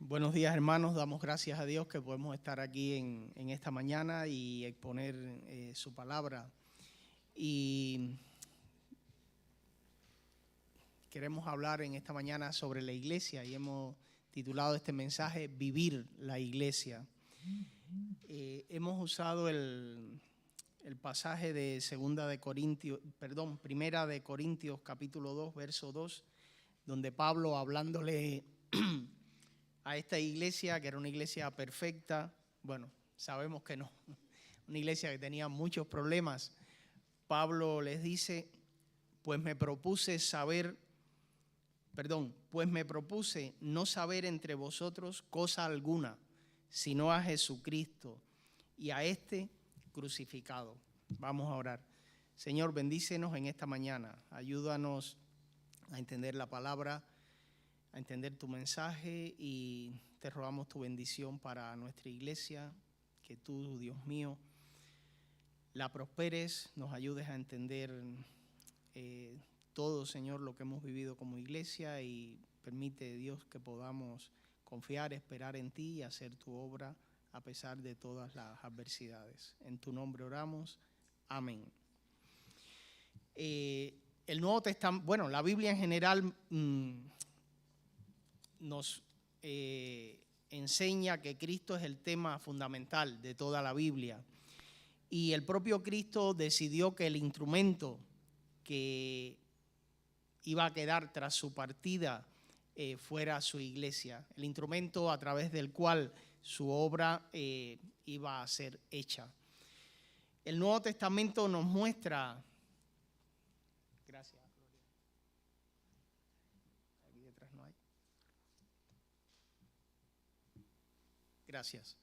Buenos días, hermanos. Damos gracias a Dios que podemos estar aquí en esta mañana y exponer su palabra. Y queremos hablar en esta mañana sobre la iglesia y hemos titulado este mensaje Vivir la iglesia. Hemos usado el pasaje de Primera de Corintios capítulo 2, verso 2, donde Pablo, hablándole a esta iglesia, que era una iglesia perfecta, bueno, sabemos que no, una iglesia que tenía muchos problemas, Pablo les dice, pues me propuse no saber entre vosotros cosa alguna, sino a Jesucristo y a este crucificado. Vamos a orar. Señor, bendícenos en esta mañana, ayúdanos a entender la palabra, a entender tu mensaje, y te rogamos tu bendición para nuestra iglesia, que tú, Dios mío, la prosperes, nos ayudes a entender todo, Señor, lo que hemos vivido como iglesia, y permite, Dios, que podamos confiar, esperar en ti y hacer tu obra a pesar de todas las adversidades. En tu nombre oramos. Amén. El Nuevo Testamento, bueno, la Biblia en general nos enseña que Cristo es el tema fundamental de toda la Biblia. Y el propio Cristo decidió que el instrumento que iba a quedar tras su partida fuera su iglesia, el instrumento a través del cual su obra iba a ser hecha. El Nuevo Testamento nos muestra... Gracias. Aquí detrás no hay. Gracias.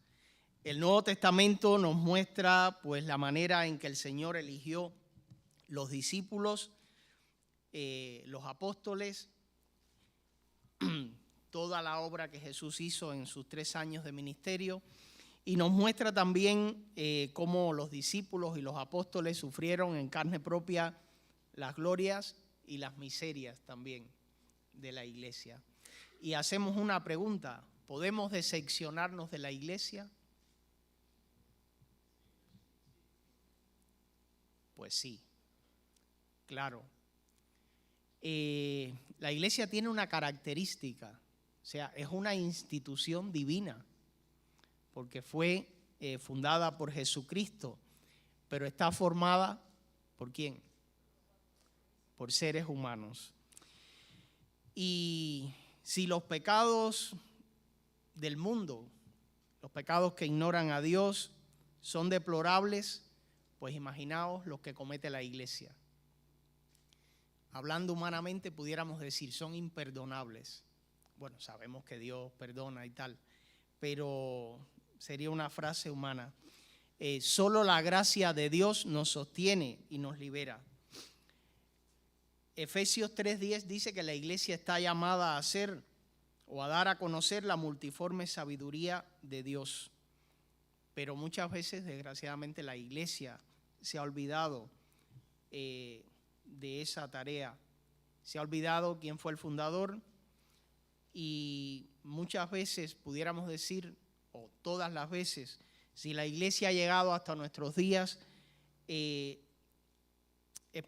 El Nuevo Testamento nos muestra pues la manera en que el Señor eligió los discípulos, los apóstoles, toda la obra que Jesús hizo en sus 3 años de ministerio, y nos muestra también cómo los discípulos y los apóstoles sufrieron en carne propia las glorias y las miserias también de la iglesia. Y hacemos una pregunta: ¿podemos decepcionarnos de la iglesia? Pues sí, claro. La iglesia tiene una característica, o sea, es una institución divina, porque fue fundada por Jesucristo, pero está formada ¿por quién? Por seres humanos. Y si los pecados del mundo, los pecados que ignoran a Dios, son deplorables, pues imaginaos los que comete la iglesia. Hablando humanamente, pudiéramos decir, son imperdonables. Bueno, sabemos que Dios perdona y tal, pero sería una frase humana. Solo la gracia de Dios nos sostiene y nos libera. Efesios 3:10 dice que la iglesia está llamada a hacer o a dar a conocer la multiforme sabiduría de Dios. Pero muchas veces, desgraciadamente, la iglesia se ha olvidado de esa tarea. Se ha olvidado quién fue el fundador, y muchas veces pudiéramos decir, o todas las veces, si la iglesia ha llegado hasta nuestros días, es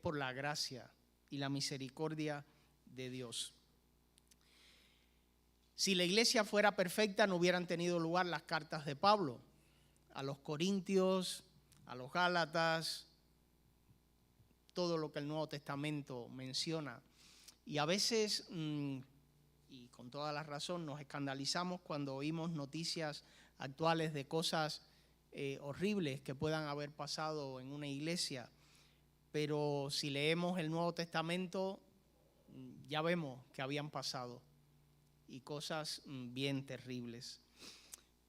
por la gracia y la misericordia de Dios. Si la iglesia fuera perfecta, no hubieran tenido lugar las cartas de Pablo a los Corintios, a los Gálatas, todo lo que el Nuevo Testamento menciona. Y a veces, y con toda la razón, nos escandalizamos cuando oímos noticias actuales de cosas horribles que puedan haber pasado en una iglesia. Pero si leemos el Nuevo Testamento, ya vemos que habían pasado y cosas bien terribles.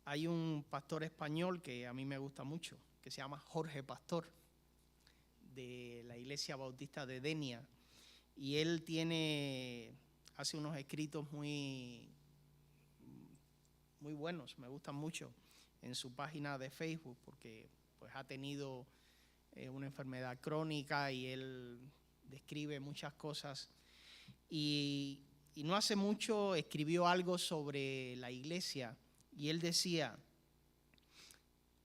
Hay un pastor español que a mí me gusta mucho, que se llama Jorge Pastor, de la Iglesia Bautista de Denia, y él hace unos escritos muy buenos, me gustan mucho, en su página de Facebook, porque pues ha tenido una enfermedad crónica y él describe muchas cosas, y y no hace mucho escribió algo sobre la iglesia, y él decía,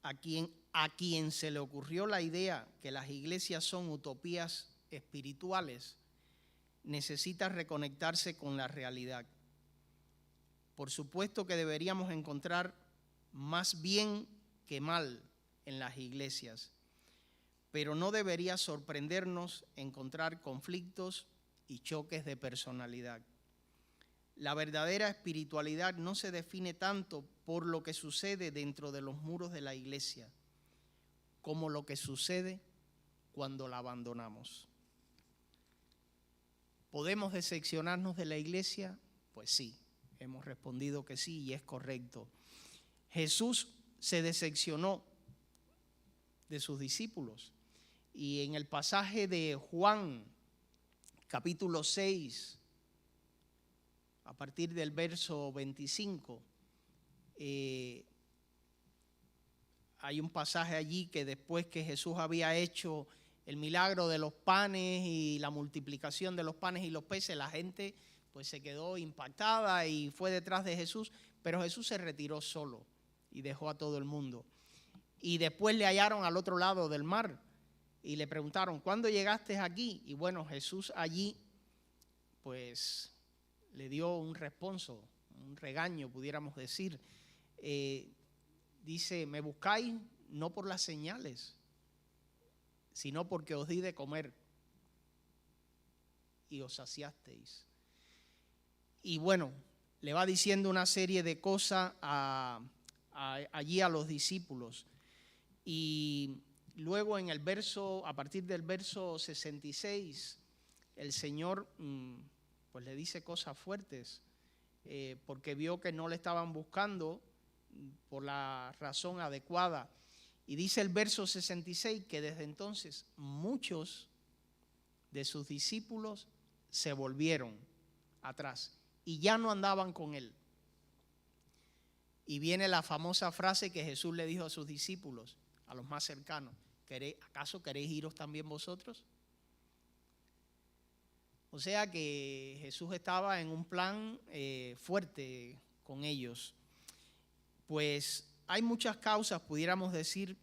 a quien se le ocurrió la idea que las iglesias son utopías espirituales, necesita reconectarse con la realidad. Por supuesto que deberíamos encontrar más bien que mal en las iglesias, pero no debería sorprendernos encontrar conflictos y choques de personalidad. La verdadera espiritualidad no se define tanto por lo que sucede dentro de los muros de la iglesia, como lo que sucede cuando la abandonamos. ¿Podemos decepcionarnos de la iglesia? Pues sí, hemos respondido que sí y es correcto. Jesús se decepcionó de sus discípulos y en el pasaje de Juan, capítulo 6, a partir del verso 25, hay un pasaje allí que después que Jesús había hecho el milagro de los panes y la multiplicación de los panes y los peces, la gente pues se quedó impactada y fue detrás de Jesús, pero Jesús se retiró solo y dejó a todo el mundo. Y después le hallaron al otro lado del mar y le preguntaron, ¿cuándo llegaste aquí? Y bueno, Jesús allí pues le dio un responso, un regaño, pudiéramos decir. Dice, me buscáis no por las señales, sino porque os di de comer y os saciasteis. Y bueno, le va diciendo una serie de cosas allí a los discípulos. Y luego en el verso, a partir del verso 66, el Señor pues le dice cosas fuertes, porque vio que no le estaban buscando por la razón adecuada. Y dice el verso 66 que desde entonces muchos de sus discípulos se volvieron atrás y ya no andaban con él. Y viene la famosa frase que Jesús le dijo a sus discípulos, a los más cercanos, ¿acaso queréis iros también vosotros? O sea que Jesús estaba en un plan fuerte con ellos. Pues hay muchas causas, pudiéramos decir,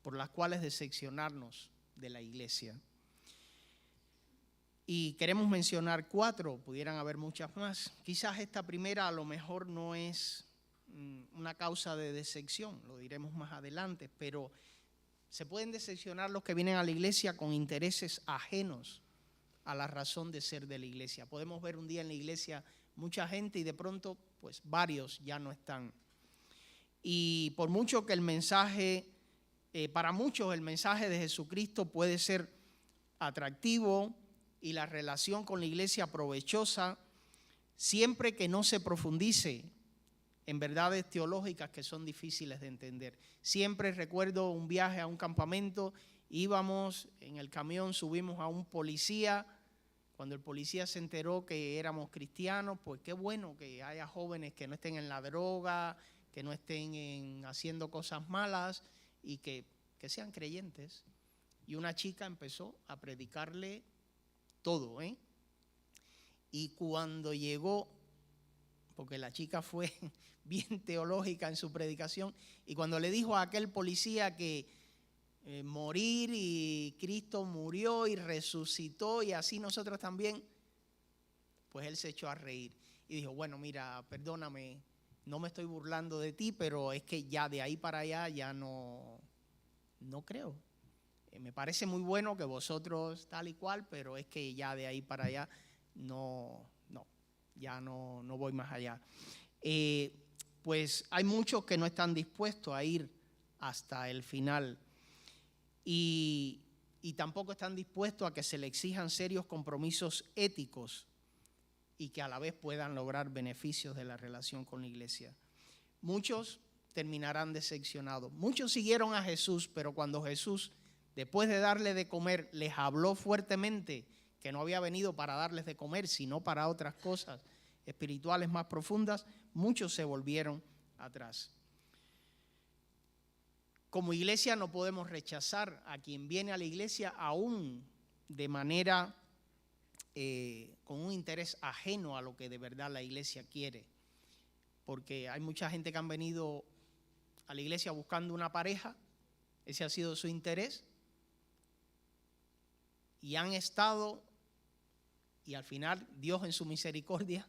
por las cuales decepcionarnos de la iglesia. Y queremos mencionar 4, pudieran haber muchas más. Quizás esta primera a lo mejor no es una causa de decepción, lo diremos más adelante, pero se pueden decepcionar los que vienen a la iglesia con intereses ajenos a la razón de ser de la iglesia. Podemos ver un día en la iglesia mucha gente y de pronto pues varios ya no están. Y por mucho que el mensaje, para muchos el mensaje de Jesucristo puede ser atractivo y la relación con la iglesia provechosa, siempre que no se profundice en verdades teológicas que son difíciles de entender. Siempre recuerdo un viaje a un campamento, íbamos en el camión, subimos a un policía. Cuando el policía se enteró que éramos cristianos, pues qué bueno que haya jóvenes que no estén en la droga, que no estén haciendo cosas malas y que sean creyentes. Y una chica empezó a predicarle todo, Y cuando llegó, porque la chica fue bien teológica en su predicación, y cuando le dijo a aquel policía que morir y Cristo murió y resucitó y así nosotros también, pues él se echó a reír y dijo, bueno, mira, perdóname, no me estoy burlando de ti, pero es que ya de ahí para allá ya no creo. Me parece muy bueno que vosotros tal y cual, pero es que ya de ahí para allá no voy más allá. Pues hay muchos que no están dispuestos a ir hasta el final y tampoco están dispuestos a que se le exijan serios compromisos éticos y que a la vez puedan lograr beneficios de la relación con la iglesia. Muchos terminarán decepcionados. Muchos siguieron a Jesús, pero cuando Jesús, después de darle de comer, les habló fuertemente que no había venido para darles de comer, sino para otras cosas espirituales más profundas, muchos se volvieron atrás. Como iglesia no podemos rechazar a quien viene a la iglesia aún de manera con un interés ajeno a lo que de verdad la iglesia quiere. Porque hay mucha gente que han venido a la iglesia buscando una pareja, ese ha sido su interés, y han estado, y al final Dios en su misericordia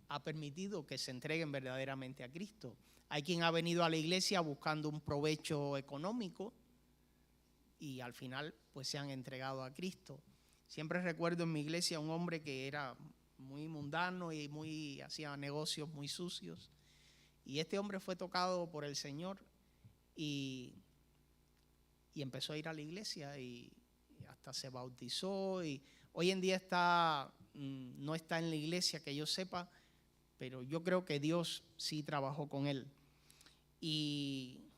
ha permitido que se entreguen verdaderamente a Cristo. Hay quien ha venido a la iglesia buscando un provecho económico y al final pues se han entregado a Cristo. Siempre recuerdo en mi iglesia un hombre que era muy mundano y hacía negocios muy sucios. Y este hombre fue tocado por el Señor y empezó a ir a la iglesia y hasta se bautizó. Y hoy en día no está en la iglesia que yo sepa, pero yo creo que Dios sí trabajó con él. Y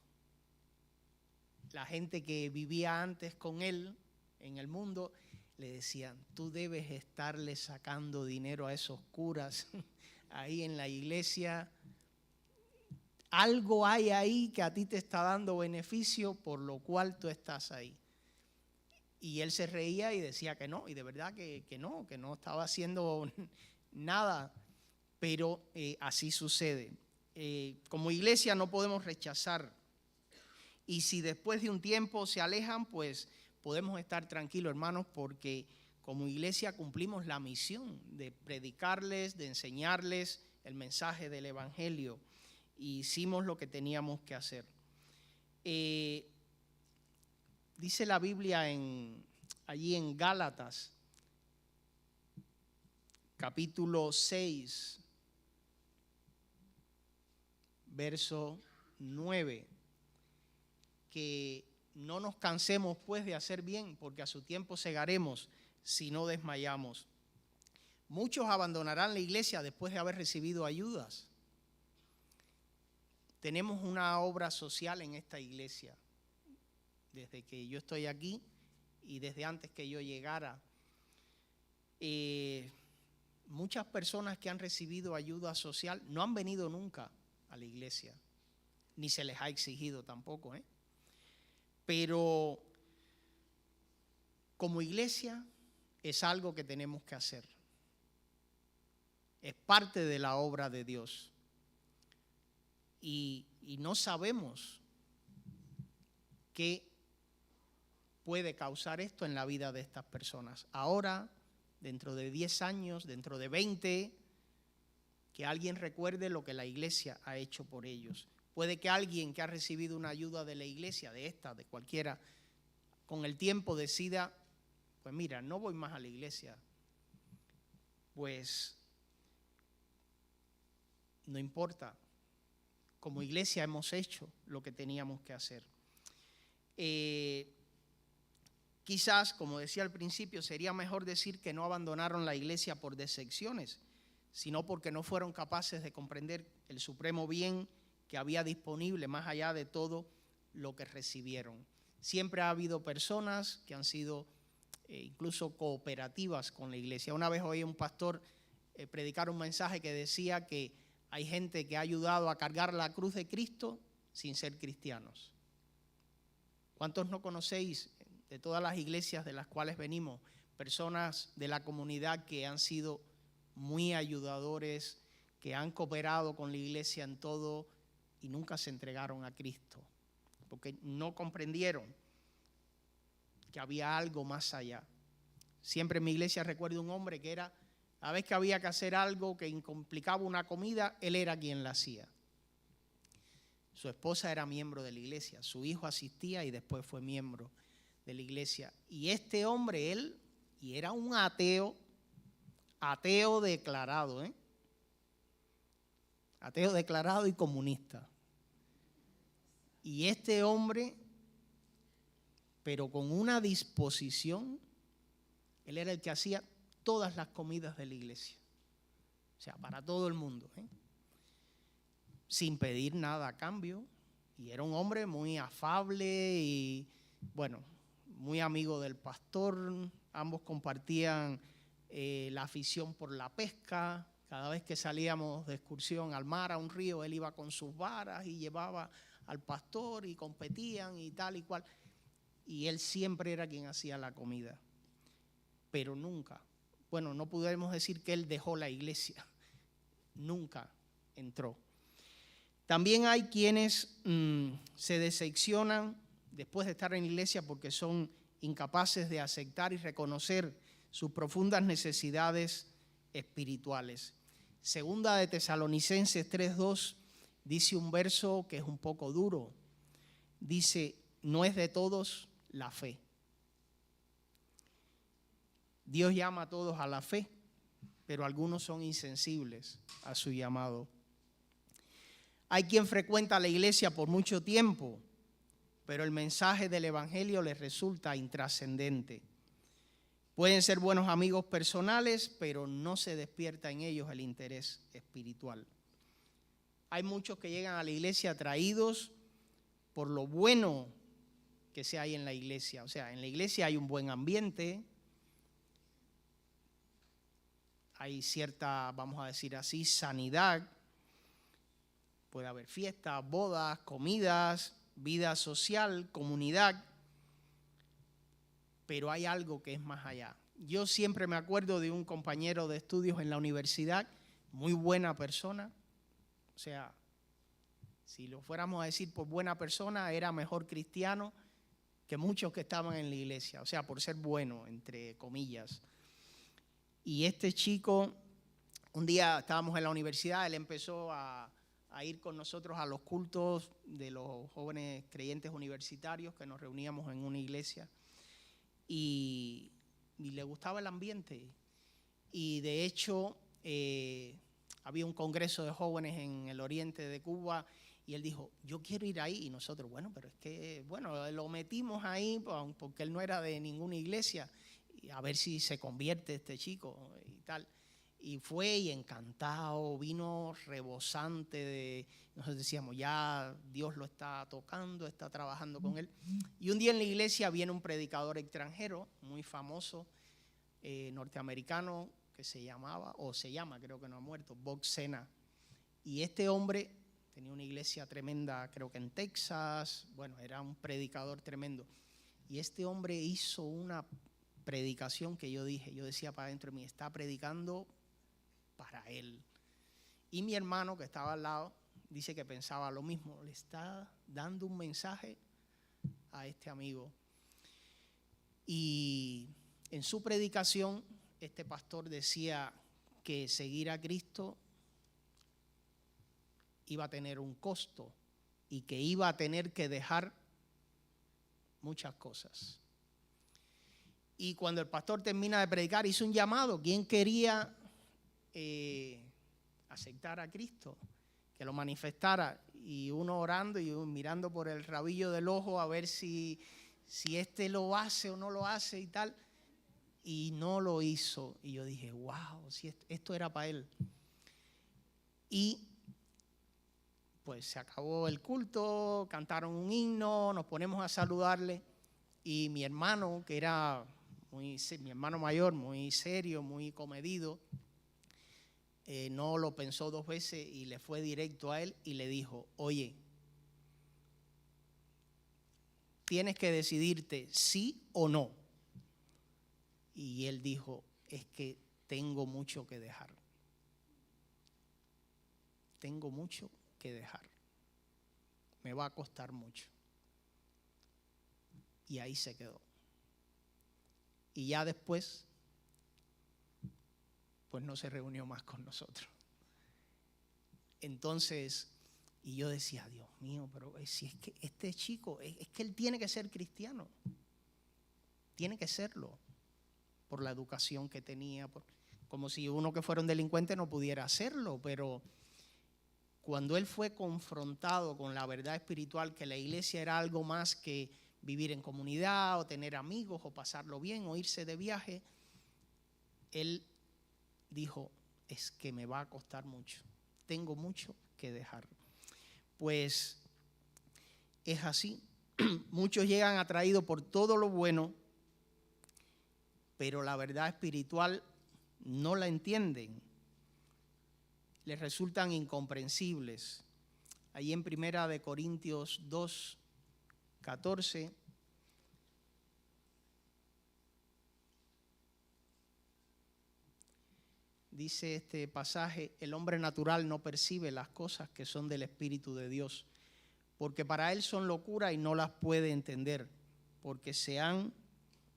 la gente que vivía antes con él en el mundo le decían: tú debes estarle sacando dinero a esos curas ahí en la iglesia. Algo hay ahí que a ti te está dando beneficio, por lo cual tú estás ahí. Y él se reía y decía que no, y de verdad que no estaba haciendo nada, pero así sucede. Como iglesia no podemos rechazar, y si después de un tiempo se alejan, pues podemos estar tranquilos, hermanos, porque como iglesia cumplimos la misión de predicarles, de enseñarles el mensaje del evangelio, y hicimos lo que teníamos que hacer. Dice la Biblia allí en Gálatas, capítulo 6, verso 9, que no nos cansemos pues de hacer bien, porque a su tiempo segaremos si no desmayamos. Muchos abandonarán la iglesia después de haber recibido ayudas. Tenemos una obra social en esta iglesia, desde que yo estoy aquí y desde antes que yo llegara. Muchas personas que han recibido ayuda social no han venido nunca a la iglesia, ni se les ha exigido tampoco, Pero como iglesia es algo que tenemos que hacer. Es parte de la obra de Dios. Y no sabemos qué puede causar esto en la vida de estas personas. Ahora, dentro de 10 años, dentro de 20, que alguien recuerde lo que la iglesia ha hecho por ellos. Puede que alguien que ha recibido una ayuda de la iglesia, de cualquiera, con el tiempo decida: pues mira, no voy más a la iglesia. Pues no importa. Como iglesia hemos hecho lo que teníamos que hacer. Quizás, como decía al principio, sería mejor decir que no abandonaron la iglesia por decepciones, sino porque no fueron capaces de comprender el supremo bien que había disponible más allá de todo lo que recibieron. Siempre ha habido personas que han sido incluso cooperativas con la iglesia. Una vez oí a un pastor predicar un mensaje que decía que hay gente que ha ayudado a cargar la cruz de Cristo sin ser cristianos. ¿Cuántos no conocéis de todas las iglesias de las cuales venimos, personas de la comunidad que han sido muy ayudadores, que han cooperado con la iglesia en todo y nunca se entregaron a Cristo? Porque no comprendieron que había algo más allá. Siempre en mi iglesia recuerdo un hombre que era, a veces que había que hacer algo que complicaba una comida, él era quien la hacía. Su esposa era miembro de la iglesia, su hijo asistía y después fue miembro de la iglesia. Y este hombre, él, y era un ateo declarado, ateo declarado y comunista. Y este hombre, pero con una disposición, él era el que hacía todas las comidas de la iglesia. O sea, para todo el mundo, sin pedir nada a cambio. Y era un hombre muy afable y, bueno, muy amigo del pastor. Ambos compartían la afición por la pesca. Cada vez que salíamos de excursión al mar, a un río, él iba con sus varas y llevaba al pastor y competían y tal y cual. Y él siempre era quien hacía la comida. Pero nunca bueno, no podemos decir que él dejó la iglesia, nunca entró. También hay quienes se decepcionan después de estar en la iglesia porque son incapaces de aceptar y reconocer sus profundas necesidades espirituales. Segunda de Tesalonicenses 3:2 dice un verso que es un poco duro. Dice, no es de todos la fe. Dios llama a todos a la fe, pero algunos son insensibles a su llamado. Hay quien frecuenta la iglesia por mucho tiempo, pero el mensaje del evangelio les resulta intrascendente. Pueden ser buenos amigos personales, pero no se despierta en ellos el interés espiritual. Hay muchos que llegan a la iglesia atraídos por lo bueno que se hay en la iglesia. O sea, en la iglesia hay un buen ambiente, hay cierta, vamos a decir así, sanidad. Puede haber fiestas, bodas, comidas, vida social, comunidad, pero hay algo que es más allá. Yo siempre me acuerdo de un compañero de estudios en la universidad, muy buena persona, o sea, si lo fuéramos a decir por buena persona, era mejor cristiano que muchos que estaban en la iglesia, o sea, por ser bueno, entre comillas. Y este chico, un día estábamos en la universidad, él empezó a ir con nosotros a los cultos de los jóvenes creyentes universitarios que nos reuníamos en una iglesia y le gustaba el ambiente. Y de hecho había un congreso de jóvenes en el oriente de Cuba y él dijo, yo quiero ir ahí. Y nosotros, bueno, pero es que, bueno, lo metimos ahí porque él no era de ninguna iglesia, y a ver si se convierte este chico y tal. Y fue y encantado, vino rebosante de, nosotros decíamos, ya Dios lo está tocando, está trabajando con él. Y un día en la iglesia viene un predicador extranjero, muy famoso, norteamericano, que se llamaba, o se llama, creo que no ha muerto, Bob Cena. Y este hombre tenía una iglesia tremenda, creo que en Texas, bueno, era un predicador tremendo. Y este hombre hizo una predicación que yo decía para adentro de mí, está predicando para él. Y mi hermano que estaba al lado dice que pensaba lo mismo, le está dando un mensaje a este amigo. Y en su predicación este pastor decía que seguir a Cristo iba a tener un costo y que iba a tener que dejar muchas cosas. Y cuando el pastor termina de predicar, hizo un llamado. ¿Quién quería aceptar a Cristo? Que lo manifestara. Y uno orando y uno mirando por el rabillo del ojo a ver si este lo hace o no lo hace y tal. Y no lo hizo. Y yo dije, wow, si esto era para él. Y pues se acabó el culto, cantaron un himno, nos ponemos a saludarle. Y mi hermano, que era mi hermano mayor, muy serio, muy comedido, no lo pensó dos veces y le fue directo a él y le dijo, oye, tienes que decidirte sí o no. Y él dijo, es que tengo mucho que dejar. Tengo mucho que dejar. Me va a costar mucho. Y ahí se quedó. Y ya después, pues no se reunió más con nosotros. Entonces, y yo decía, Dios mío, pero si es que este chico, es que él tiene que ser cristiano. Tiene que serlo. Por la educación que tenía. Como si uno que fuera un delincuente no pudiera hacerlo. Pero cuando él fue confrontado con la verdad espiritual, que la iglesia era algo más que vivir en comunidad o tener amigos o pasarlo bien o irse de viaje, él dijo, es que me va a costar mucho, tengo mucho que dejar. Pues es así, muchos llegan atraídos por todo lo bueno, pero la verdad espiritual no la entienden, les resultan incomprensibles. Ahí en 1 Corintios 2:14, dice este pasaje, el hombre natural no percibe las cosas que son del Espíritu de Dios, porque para él son locura y no las puede entender, porque se han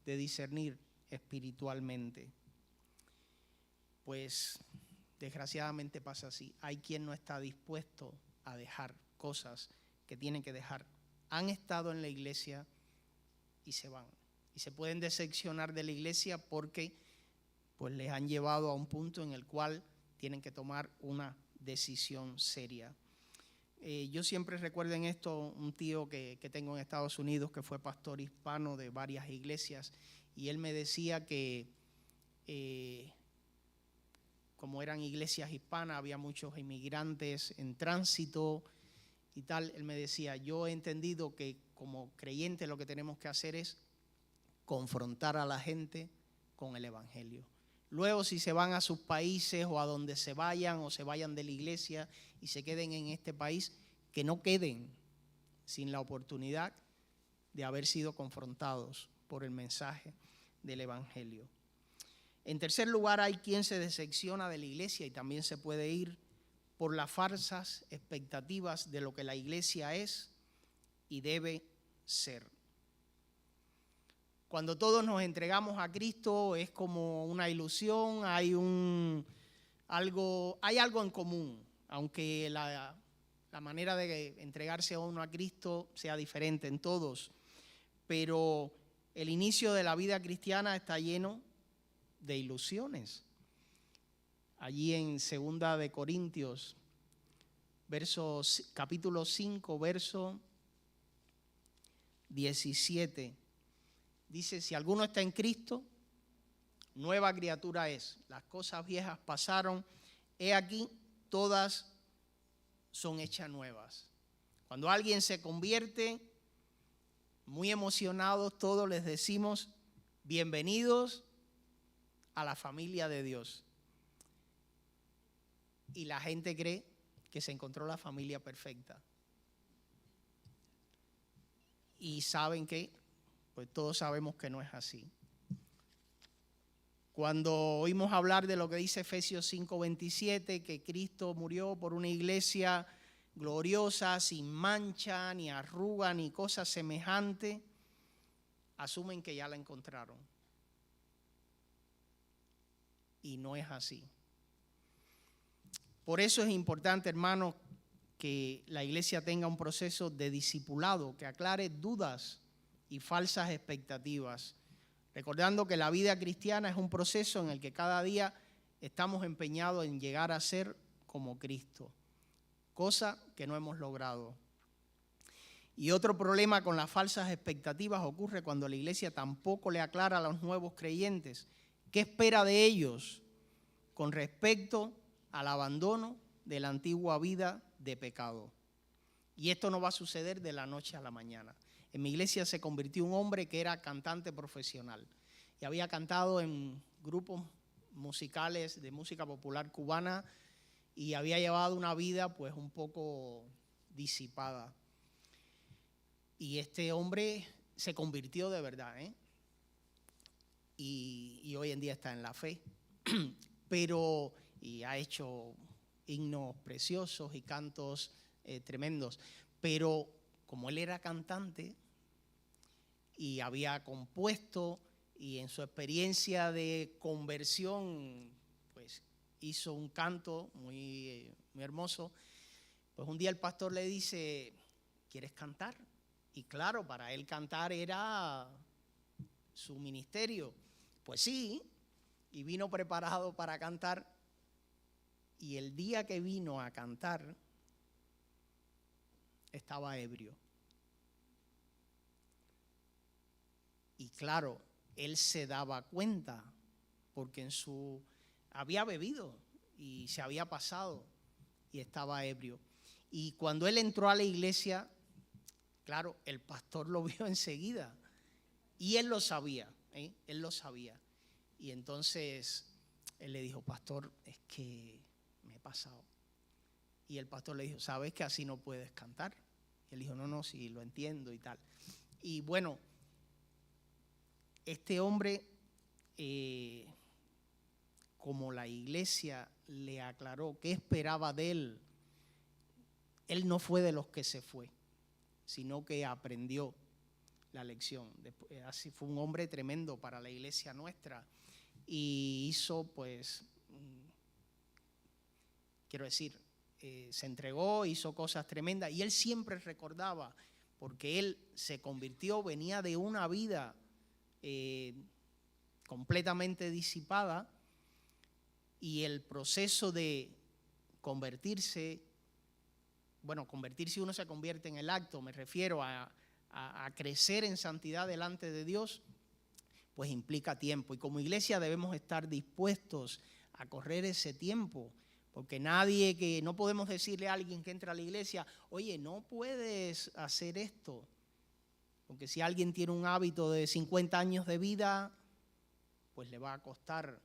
de discernir espiritualmente. Pues desgraciadamente pasa así. Hay quien no está dispuesto a dejar cosas que tienen que dejar. Han estado en la iglesia y se van. Y se pueden decepcionar de la iglesia porque pues les han llevado a un punto en el cual tienen que tomar una decisión seria. Yo siempre recuerdo en esto un tío que tengo en Estados Unidos que fue pastor hispano de varias iglesias, y él me decía que como eran iglesias hispanas, había muchos inmigrantes en tránsito y tal. Él me decía, yo he entendido que como creyentes lo que tenemos que hacer es confrontar a la gente con el evangelio. Luego, si se van a sus países o a donde se vayan o se vayan de la iglesia y se queden en este país, que no queden sin la oportunidad de haber sido confrontados por el mensaje del evangelio. En tercer lugar, hay quien se decepciona de la iglesia y también se puede ir por las falsas expectativas de lo que la iglesia es y debe ser. Cuando todos nos entregamos a Cristo es como una ilusión, hay algo en común, aunque la manera de entregarse a uno a Cristo sea diferente en todos, pero el inicio de la vida cristiana está lleno de ilusiones. Allí en 2 de Corintios, capítulo 5, verso 17, dice, si alguno está en Cristo, nueva criatura es. Las cosas viejas pasaron, he aquí, todas son hechas nuevas. Cuando alguien se convierte, muy emocionados, todos les decimos, bienvenidos a la familia de Dios. Y la gente cree que se encontró la familia perfecta. Y saben que, pues todos sabemos que no es así. Cuando oímos hablar de lo que dice Efesios 5:27, que Cristo murió por una iglesia gloriosa, sin mancha, ni arruga, ni cosa semejante, asumen que ya la encontraron. Y no es así. Por eso es importante, hermanos, que la iglesia tenga un proceso de discipulado que aclare dudas y falsas expectativas, recordando que la vida cristiana es un proceso en el que cada día estamos empeñados en llegar a ser como Cristo, cosa que no hemos logrado. Y otro problema con las falsas expectativas ocurre cuando la iglesia tampoco le aclara a los nuevos creyentes qué espera de ellos con respecto al abandono de la antigua vida de pecado. Y esto no va a suceder de la noche a la mañana. En mi iglesia se convirtió un hombre que era cantante profesional y había cantado en grupos musicales de música popular cubana y había llevado una vida pues un poco disipada. Y este hombre se convirtió de verdad, y hoy en día está en la fe, y ha hecho himnos preciosos y cantos tremendos, pero como él era cantante y había compuesto y en su experiencia de conversión pues hizo un canto muy hermoso, pues un día el pastor le dice, ¿quieres cantar? Y claro, para él cantar era su ministerio. Pues sí, y vino preparado para cantar, y el día que vino a cantar estaba ebrio. Y claro, él se daba cuenta porque había bebido y se había pasado y estaba ebrio. Y cuando él entró a la iglesia, claro, el pastor lo vio enseguida y él lo sabía, él lo sabía. Y entonces él le dijo, pastor, es que me he pasado. Y el pastor le dijo, ¿sabes que así no puedes cantar? Y él dijo, no, sí, lo entiendo y tal. Y bueno, este hombre como la iglesia le aclaró qué esperaba de él, él no fue de los que se fue, sino que aprendió la lección. Así fue un hombre tremendo para la iglesia nuestra y hizo, pues, quiero decir, se entregó, hizo cosas tremendas y él siempre recordaba, porque él se convirtió, venía de una vida completamente disipada y el proceso de convertirse, bueno, convertirse uno se convierte en el acto, me refiero a crecer en santidad delante de Dios, pues implica tiempo. Y como iglesia debemos estar dispuestos a correr ese tiempo, porque no podemos decirle a alguien que entra a la iglesia, oye, no puedes hacer esto. Porque si alguien tiene un hábito de 50 años de vida, pues le va a costar.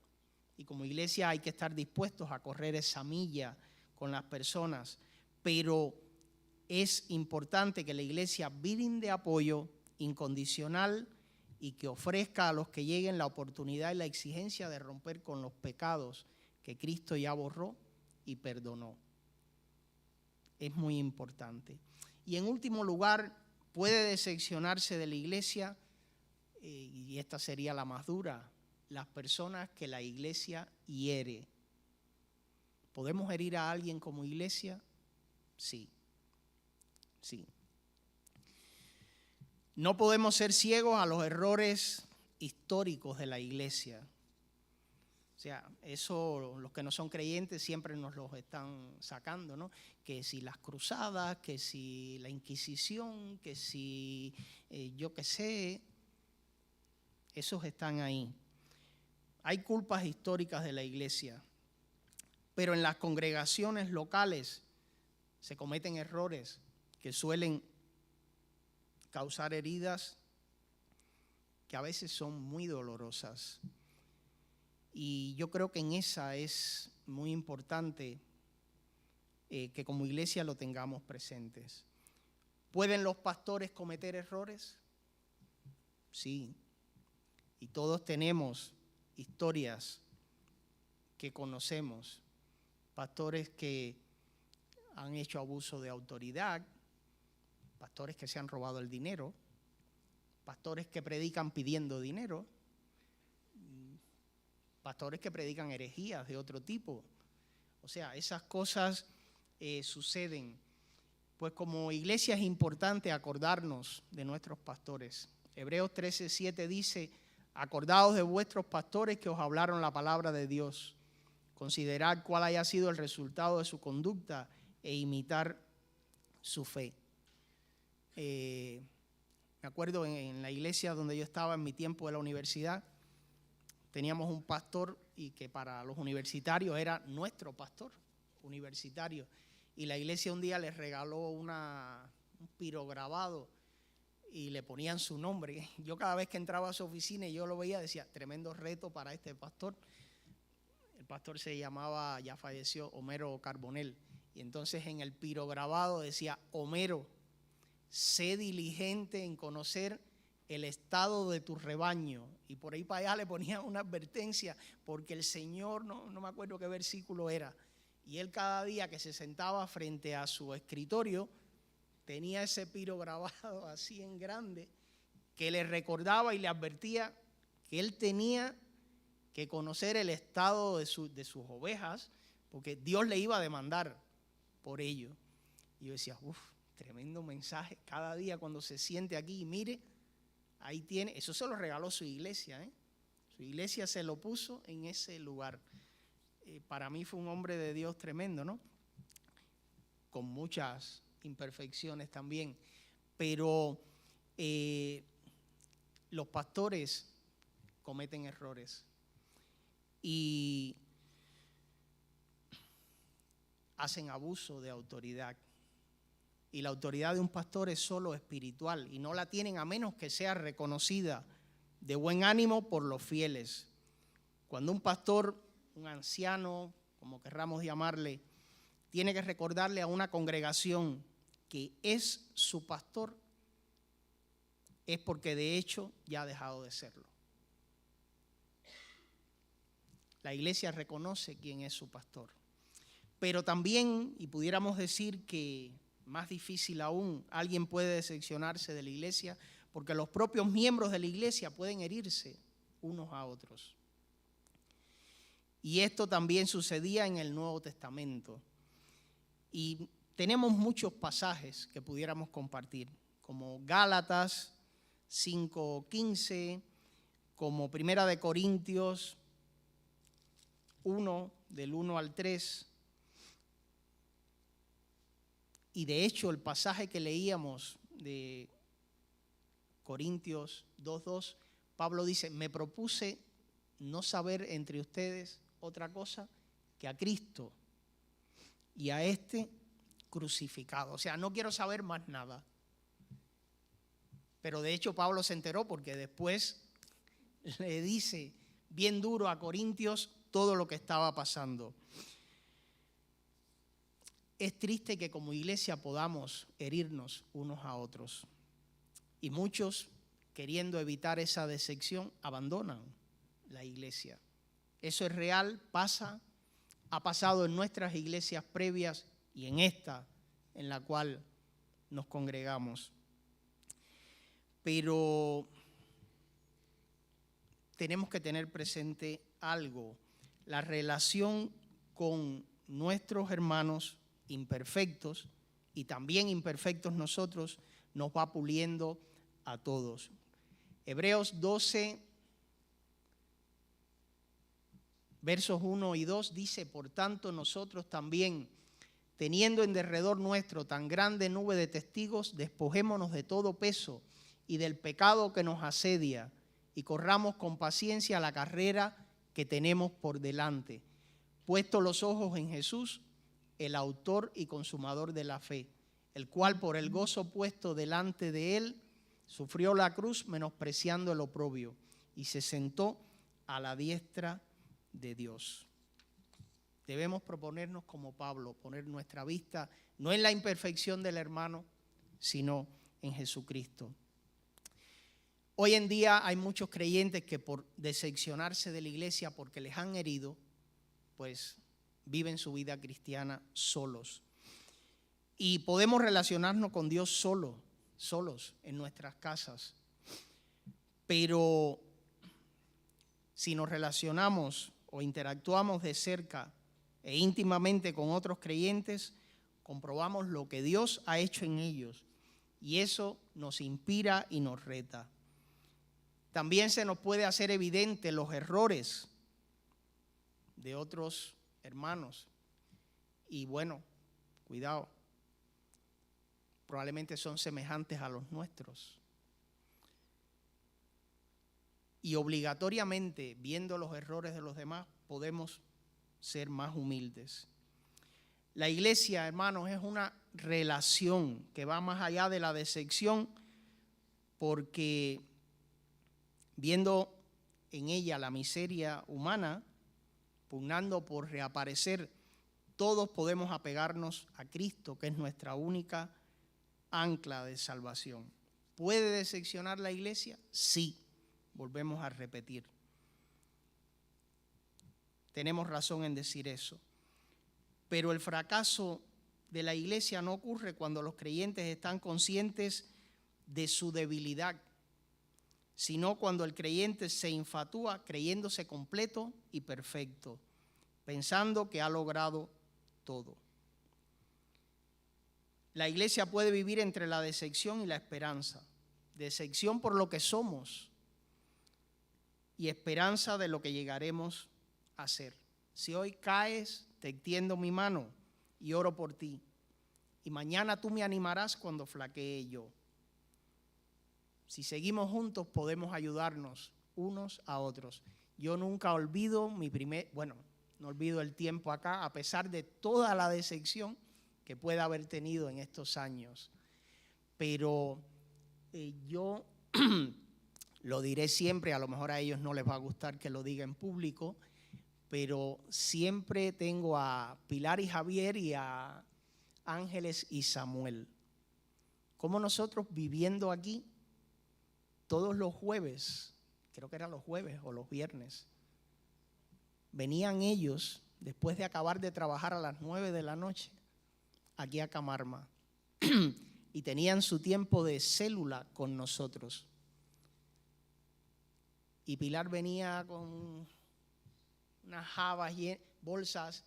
Y como iglesia hay que estar dispuestos a correr esa milla con las personas. Pero es importante que la iglesia brinde apoyo incondicional y que ofrezca a los que lleguen la oportunidad y la exigencia de romper con los pecados que Cristo ya borró y perdonó. Es muy importante. Y en último lugar, puede decepcionarse de la iglesia, y esta sería la más dura, las personas que la iglesia hiere. ¿Podemos herir a alguien como iglesia? Sí. Sí. No podemos ser ciegos a los errores históricos de la iglesia. O sea, eso los que no son creyentes siempre nos los están sacando, ¿no? Que si las cruzadas, que si la Inquisición, que si yo qué sé, esos están ahí. Hay culpas históricas de la iglesia, pero en las congregaciones locales se cometen errores que suelen causar heridas que a veces son muy dolorosas. Y yo creo que en esa es muy importante que como iglesia lo tengamos presentes. ¿Pueden los pastores cometer errores? Sí. Y todos tenemos historias que conocemos. Pastores que han hecho abuso de autoridad, pastores que se han robado el dinero, pastores que predican pidiendo dinero, pastores que predican herejías de otro tipo. O sea, esas cosas suceden. Pues como iglesia es importante acordarnos de nuestros pastores. Hebreos 13:7 dice, acordaos de vuestros pastores que os hablaron la palabra de Dios. Considerad cuál haya sido el resultado de su conducta e imitar su fe. Me acuerdo en la iglesia donde yo estaba en mi tiempo de la universidad, teníamos un pastor y que para los universitarios era nuestro pastor universitario. Y la iglesia un día les regaló un pirograbado y le ponían su nombre. Yo cada vez que entraba a su oficina y yo lo veía decía, tremendo reto para este pastor. El pastor se llamaba, ya falleció, Homero Carbonell. Y entonces en el pirograbado decía, Homero, sé diligente en conocer el estado de tu rebaño. Y por ahí para allá le ponía una advertencia, porque el Señor, no me acuerdo qué versículo era, y él cada día que se sentaba frente a su escritorio, tenía ese pirograbado así en grande, que le recordaba y le advertía que él tenía que conocer el estado de sus ovejas, porque Dios le iba a demandar por ello. Y yo decía, tremendo mensaje. Cada día cuando se siente aquí y mire, ahí tiene, eso se lo regaló su iglesia, Su iglesia se lo puso en ese lugar. Para mí fue un hombre de Dios tremendo, ¿no? Con muchas imperfecciones también. Pero los pastores cometen errores y hacen abuso de autoridad. Y la autoridad de un pastor es solo espiritual y no la tienen a menos que sea reconocida de buen ánimo por los fieles. Cuando un pastor, un anciano, como querramos llamarle, tiene que recordarle a una congregación que es su pastor, es porque de hecho ya ha dejado de serlo. La iglesia reconoce quién es su pastor. Pero también, y pudiéramos decir que más difícil aún, alguien puede decepcionarse de la iglesia porque los propios miembros de la iglesia pueden herirse unos a otros. Y esto también sucedía en el Nuevo Testamento. Y tenemos muchos pasajes que pudiéramos compartir, como Gálatas 5:15, como Primera de Corintios 1, del 1 al 3. Y de hecho el pasaje que leíamos de Corintios 2:2, Pablo dice, me propuse no saber entre ustedes otra cosa que a Cristo y a este crucificado. O sea, no quiero saber más nada. Pero de hecho Pablo se enteró porque después le dice bien duro a Corintios todo lo que estaba pasando. Es triste que como iglesia podamos herirnos unos a otros. Y muchos, queriendo evitar esa decepción, abandonan la iglesia. Eso es real, ha pasado en nuestras iglesias previas y en esta en la cual nos congregamos. Pero tenemos que tener presente algo, la relación con nuestros hermanos imperfectos y también imperfectos nosotros nos va puliendo a todos. Hebreos 12, versos 1 y 2 dice, por tanto nosotros también, teniendo en derredor nuestro tan grande nube de testigos, despojémonos de todo peso y del pecado que nos asedia y corramos con paciencia la carrera que tenemos por delante, puesto los ojos en Jesús, el autor y consumador de la fe, el cual por el gozo puesto delante de él sufrió la cruz menospreciando el oprobio y se sentó a la diestra de Dios. Debemos proponernos como Pablo, poner nuestra vista no en la imperfección del hermano, sino en Jesucristo. Hoy en día hay muchos creyentes que por decepcionarse de la iglesia porque les han herido, pues viven su vida cristiana solos. Y podemos relacionarnos con Dios solos en nuestras casas. Pero si nos relacionamos o interactuamos de cerca e íntimamente con otros creyentes, comprobamos lo que Dios ha hecho en ellos y eso nos inspira y nos reta. También se nos puede hacer evidente los errores de otros hermanos y bueno, cuidado, probablemente son semejantes a los nuestros. Y obligatoriamente, viendo los errores de los demás, podemos ser más humildes. La iglesia, hermanos, es una relación que va más allá de la decepción, porque viendo en ella la miseria humana, pugnando por reaparecer, todos podemos apegarnos a Cristo, que es nuestra única ancla de salvación. ¿Puede decepcionar la iglesia? Sí, volvemos a repetir. Tenemos razón en decir eso. Pero el fracaso de la iglesia no ocurre cuando los creyentes están conscientes de su debilidad, sino cuando el creyente se infatúa creyéndose completo y perfecto, pensando que ha logrado todo. La iglesia puede vivir entre la decepción y la esperanza. Decepción por lo que somos y esperanza de lo que llegaremos a ser. Si hoy caes, te extiendo mi mano y oro por ti. Y mañana tú me animarás cuando flaquee yo. Si seguimos juntos, podemos ayudarnos unos a otros. Yo nunca olvido no olvido el tiempo acá, a pesar de toda la decepción que pueda haber tenido en estos años. Pero yo lo diré siempre, a lo mejor a ellos no les va a gustar que lo diga en público, pero siempre tengo a Pilar y Javier y a Ángeles y Samuel. Como nosotros viviendo aquí, todos los jueves, creo que eran los jueves o los viernes, venían ellos, después de acabar de trabajar a las 9 de la noche, aquí a Camarma, y tenían su tiempo de célula con nosotros. Y Pilar venía con unas jabas, bolsas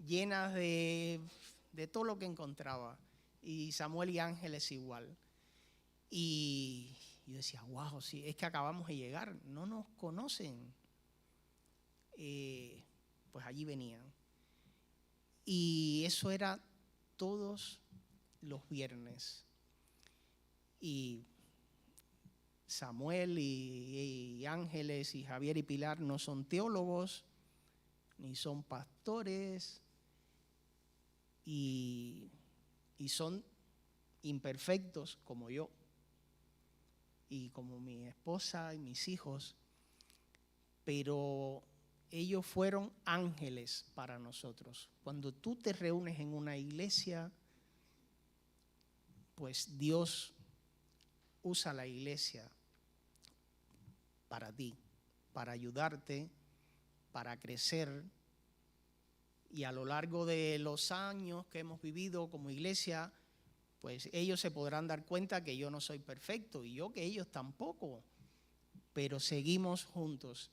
llenas de todo lo que encontraba. Y Samuel y Ángeles igual. Y yo decía, wow, sí, es que acabamos de llegar, no nos conocen. Pues allí venían. Y eso era todos los viernes. Y Samuel y Ángeles y Javier y Pilar no son teólogos, ni son pastores, y son imperfectos como yo, y como mi esposa y mis hijos, pero ellos fueron ángeles para nosotros. Cuando tú te reúnes en una iglesia, pues Dios usa la iglesia para ti, para ayudarte, para crecer. Y a lo largo de los años que hemos vivido como iglesia, pues ellos se podrán dar cuenta que yo no soy perfecto y yo que ellos tampoco, pero seguimos juntos.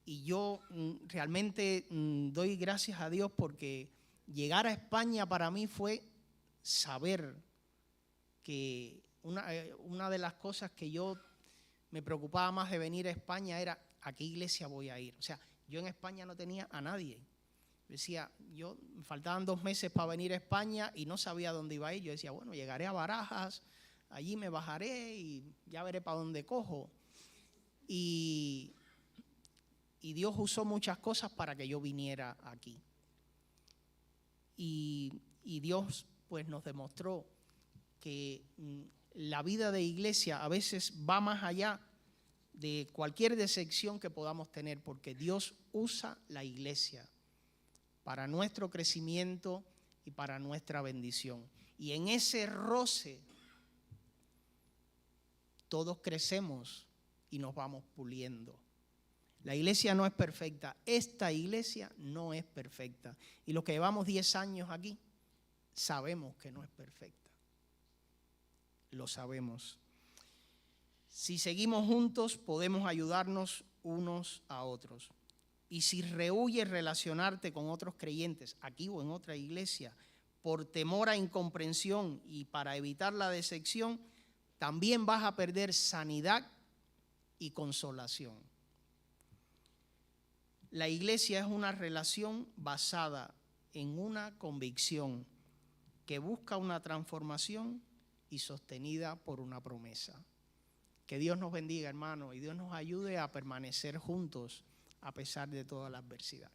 Y yo realmente doy gracias a Dios porque llegar a España para mí fue saber que una de las cosas que yo me preocupaba más de venir a España era a qué iglesia voy a ir. O sea, yo en España no tenía a nadie. Decía, me faltaban 2 meses para venir a España y no sabía dónde iba a ir. Yo decía, bueno, llegaré a Barajas, allí me bajaré y ya veré para dónde cojo. Y Dios usó muchas cosas para que yo viniera aquí. Y Dios pues nos demostró que la vida de iglesia a veces va más allá de cualquier decepción que podamos tener, porque Dios usa la iglesia para nuestro crecimiento y para nuestra bendición. Y en ese roce todos crecemos y nos vamos puliendo. La iglesia no es perfecta, esta iglesia no es perfecta. Y los que llevamos 10 años aquí sabemos que no es perfecta. Lo sabemos. Si seguimos juntos podemos ayudarnos unos a otros. Y si rehuyes relacionarte con otros creyentes, aquí o en otra iglesia, por temor a incomprensión y para evitar la decepción, también vas a perder sanidad y consolación. La iglesia es una relación basada en una convicción que busca una transformación y sostenida por una promesa. Que Dios nos bendiga, hermanos, y Dios nos ayude a permanecer juntos a pesar de toda la adversidad.